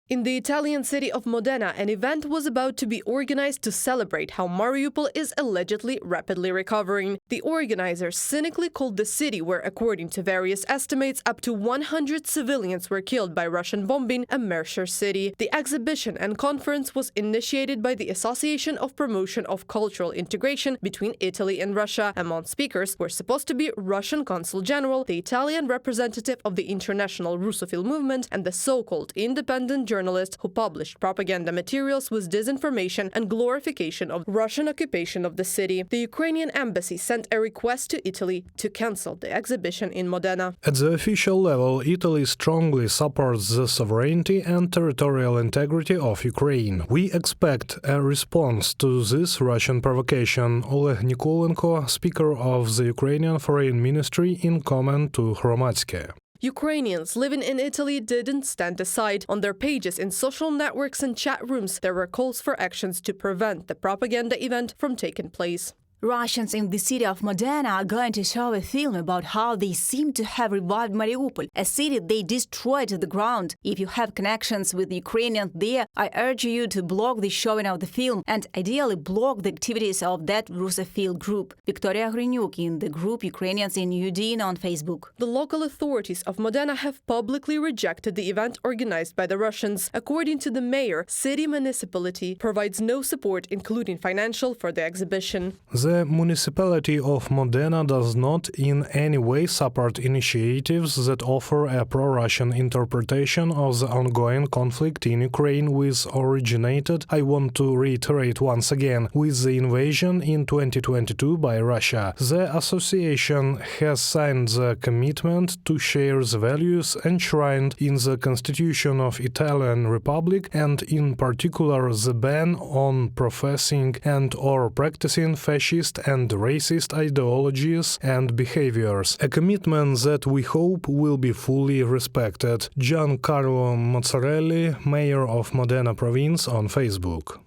In the Italian city of Modena, an event was about to be organized to celebrate how Mariupol is allegedly rapidly recovering. The organizers cynically called the city where, according to various estimates, up to 100 civilians were killed by Russian bombing a Mercer city. The exhibition and conference was initiated by the Association of Promotion of Cultural Integration between Italy and Russia. Among speakers were supposed to be Russian Consul General, the Italian representative of the international Russophile movement, and the so-called independent journalist who published propaganda materials with disinformation and glorification of Russian occupation of the city. The Ukrainian embassy sent a request to Italy to cancel the exhibition in Modena. At the official level, Italy strongly supports the sovereignty and territorial integrity of Ukraine. We expect a response to this Russian provocation, Oleg Nikolenko, speaker of the Ukrainian Foreign Ministry, in comment to Hromadske. Ukrainians living in Italy didn't stand aside. On their pages in social networks and chat rooms, there were calls for actions to prevent the propaganda event from taking place. Russians in the city of Modena are going to show a film about how they seem to have revived Mariupol, a city they destroyed to the ground. If you have connections with Ukrainians there, I urge you to block the showing of the film and ideally block the activities of that Russophile group. Victoria Hrynyuk in the group Ukrainians in Udine on Facebook. The local authorities of Modena have publicly rejected the event organized by the Russians. According to the mayor, city municipality provides no support, including financial, for the exhibition. The municipality of Modena does not in any way support initiatives that offer a pro-Russian interpretation of the ongoing conflict in Ukraine, which originated, I want to reiterate once again, with the invasion in 2022 by Russia. The association has signed the commitment to share the values enshrined in the Constitution of Italian Republic and in particular the ban on professing and/or practicing fascist and racist ideologies and behaviors, a commitment that we hope will be fully respected. Giancarlo Mozzarelli, mayor of Modena province, on Facebook.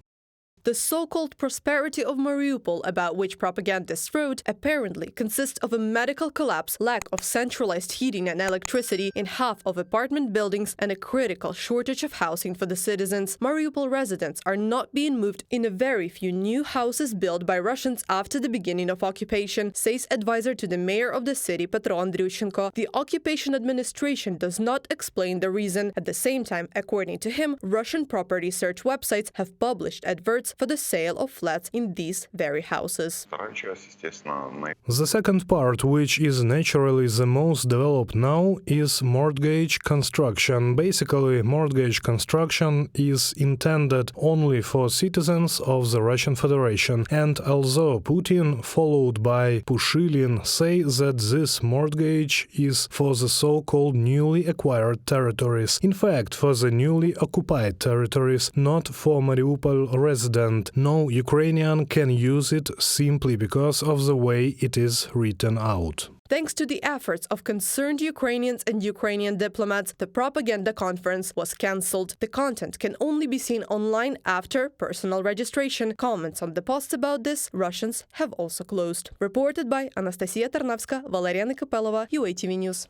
The so-called prosperity of Mariupol, about which propagandists wrote, apparently consists of a medical collapse, lack of centralized heating and electricity in half of apartment buildings, and a critical shortage of housing for the citizens. Mariupol residents are not being moved in a very few new houses built by Russians after the beginning of occupation, says advisor to the mayor of the city, Petro Andriushenko. The occupation administration does not explain the reason. At the same time, according to him, Russian property search websites have published adverts for the sale of flats in these very houses. The second part, which is naturally the most developed now, is mortgage construction. Basically, mortgage construction is intended only for citizens of the Russian Federation. And although Putin, followed by Pushilin, say that this mortgage is for the so-called newly acquired territories, in fact, for the newly occupied territories, not for Mariupol residents. No Ukrainian can use it simply because of the way it is written out. Thanks to the efforts of concerned Ukrainians and Ukrainian diplomats, the propaganda conference was cancelled. The content can only be seen online after personal registration. Comments on the posts about this, Russians have also closed. Reported by Anastasia Tarnavska, Valeriana Kapelova, UATV News.